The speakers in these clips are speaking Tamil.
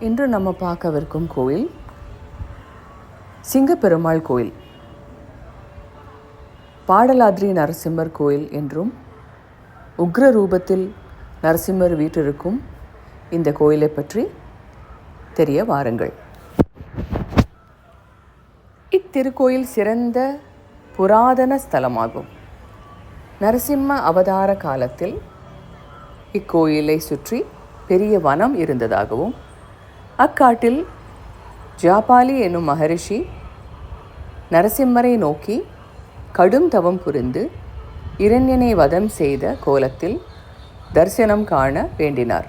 இன்று நம்ம பார்க்கவிருக்கும் கோயில் சிங்கப்பெருமாள் கோயில். பாடலாத்ரி நரசிம்மர் கோயில் என்றும் உக்ர ரூபத்தில் நரசிம்மர் வீற்றிருக்கும் இந்த கோயிலை பற்றி தெரிய வாருங்கள். இத்திருக்கோயில் சிறந்த புராதன ஸ்தலமாகும். நரசிம்ம அவதார காலத்தில் இக்கோயிலை சுற்றி பெரிய வனம் இருந்ததாகவும், அக்காட்டில் ஜாபாலி என்னும் மகரிஷி நரசிம்மரை நோக்கி கடும் தவம் புரிந்து இரண்யனை வதம் செய்த கோலத்தில் தரிசனம் காண வேண்டினார்.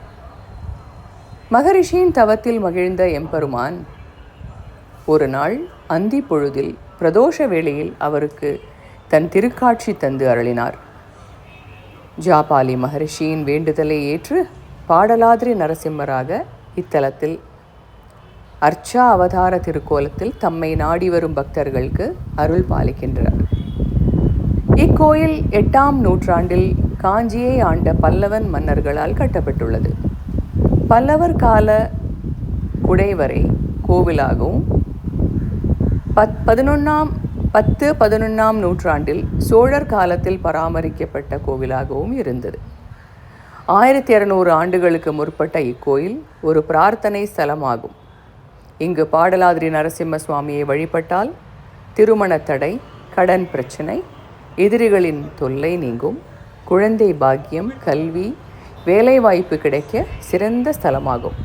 மகரிஷியின் தவத்தில் மகிழ்ந்த எம்பெருமான் ஒரு நாள் அந்தி பொழுதில் பிரதோஷ வேளையில் அவருக்கு தன் திருக்காட்சி தந்து அருளினார். ஜாபாலி மகரிஷியின் வேண்டுதலை ஏற்று பாடலாத்ரி நரசிம்மராக இத்தலத்தில் அர்ச்சா அவதார திருக்கோலத்தில் தம்மை நாடி வரும் பக்தர்களுக்கு அருள் பாலிக்கின்றார். இக்கோயில் 8ஆம் நூற்றாண்டில் காஞ்சியை ஆண்ட பல்லவன் மன்னர்களால் கட்டப்பட்டுள்ளது. பல்லவர் கால குடைவரை கோவிலாகவும் 10-11ஆம் நூற்றாண்டில் சோழர் காலத்தில் பராமரிக்கப்பட்ட கோவிலாகவும் இருந்தது. 1200 ஆண்டுகளுக்கு முற்பட்ட இக்கோயில் ஒரு பிரார்த்தனை ஸ்தலமாகும். இங்கு பாடலாத்ரி நரசிம்ம சுவாமியை வழிபட்டால் திருமண தடை, கடன் பிரச்சனை, எதிரிகளின் தொல்லை நீங்கும், குழந்தை பாக்கியம், கல்வி, வேலைவாய்ப்பு கிடைக்க சிறந்த ஸ்தலமாகும்.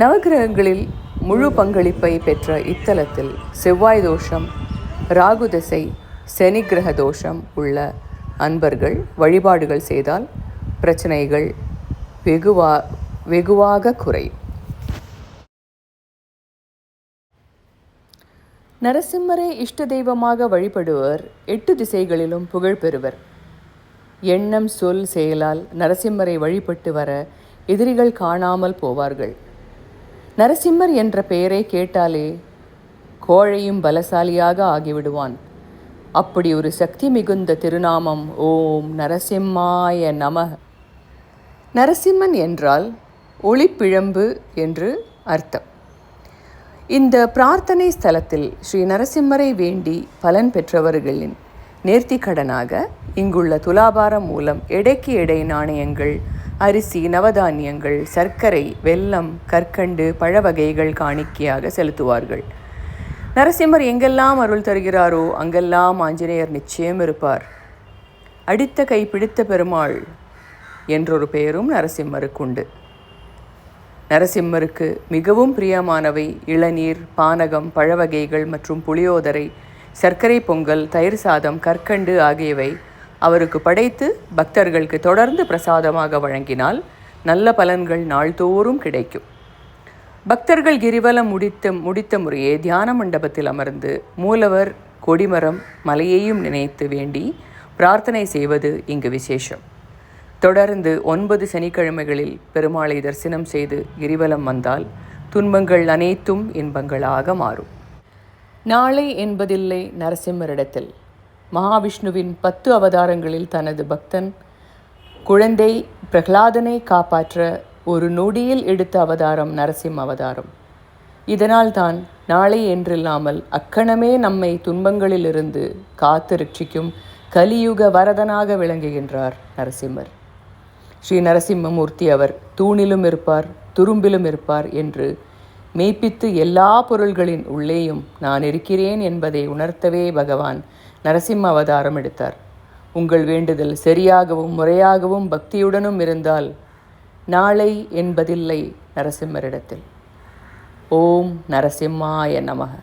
நவகிரகங்களில் முழு பங்களிப்பை பெற்ற இத்தலத்தில் செவ்வாய் தோஷம், ராகு திசை, சனி கிரக தோஷம் உள்ள அன்பர்கள் வழிபாடுகள் செய்தால் பிரச்சனைகள் வெகுவாக குறையும். நரசிம்மரை இஷ்ட தெய்வமாக வழிபடுவர் 8 திசைகளிலும் புகழ் பெறுவர். எண்ணம், சொல், செயலால் நரசிம்மரை வழிபட்டு வர எதிரிகள் காணாமல் போவார்கள். நரசிம்மர் என்ற பெயரை கேட்டாலே கோழையும் பலசாலியாக ஆகிவிடுவான். அப்படி ஒரு சக்தி மிகுந்த திருநாமம் ஓம் நரசிம்மாய நமः. நரசிம்மன் என்றால் ஒளிப்பிழம்பு என்று அர்த்தம். இந்த பிரார்த்தனை ஸ்தலத்தில் ஸ்ரீ நரசிம்மரை வேண்டி பலன் பெற்றவர்களின் நேர்த்திக்கடனாக இங்குள்ள துலாபாரம் மூலம் எடைக்கு எடை நாணயங்கள், அரிசி, நவதானியங்கள், சர்க்கரை, வெல்லம், கற்கண்டு, பழ வகைகள் காணிக்கையாக செலுத்துவார்கள். நரசிம்மர் எங்கெல்லாம் அருள் தருகிறாரோ அங்கெல்லாம் ஆஞ்சநேயர் நிச்சயம் இருப்பார். அடித்த கை பிடித்த பெருமாள் என்றொரு பெயரும் நரசிம்மருக்கு உண்டு. நரசிம்மருக்கு மிகவும் பிரியமானவை இளநீர், பானகம், பழவகைகள் மற்றும் புளியோதரை, சர்க்கரை பொங்கல், தயிர் சாதம், கற்கண்டு ஆகியவை அவருக்கு படைத்து பக்தர்களுக்கு தொடர்ந்து பிரசாதமாக வழங்கினால் நல்ல பலன்கள் நாள்தோறும் கிடைக்கும். பக்தர்கள் கிரிவலம் முடித்த முறையே தியான மண்டபத்தில் அமர்ந்து மூலவர், கொடிமரம், மலையையும் நினைத்து வேண்டி பிரார்த்தனை செய்வது இங்கு விசேஷம். தொடர்ந்து 9 சனிக்கிழமைகளில் பெருமாளை தரிசனம் செய்து கிரிவலம் வந்தால் துன்பங்கள் அனைத்தும் இன்பங்களாக மாறும். நாளை என்பதில்லை நரசிம்மரிடத்தில். மகாவிஷ்ணுவின் 10 அவதாரங்களில் தனது பக்தன் குழந்தை பிரகலாதனை காப்பாற்ற ஒரு நொடியில் எடுத்த அவதாரம் நரசிம்ம அவதாரம். இதனால் தான் நாளை என்றில்லாமல் அக்கணமே நம்மை துன்பங்களிலிருந்து காத்து ரட்சிக்கும் கலியுக வரதனாக விளங்குகின்றார் நரசிம்மர். ஸ்ரீ நரசிம்மமூர்த்தி அவர் தூணிலும் இருப்பார், துரும்பிலும் இருப்பார் என்று மெய்ப்பித்து எல்லா பொருள்களின் உள்ளேயும் நான் இருக்கிறேன் என்பதை உணர்த்தவே பகவான் நரசிம்ம அவதாரம் எடுத்தார். உங்கள் வேண்டுதல் சரியாகவும் முறையாகவும் பக்தியுடனும் இருந்தால் நாளை என்பதில்லை நரசிம்மரிடத்தில். ஓம் நரசிம்மாய நமः.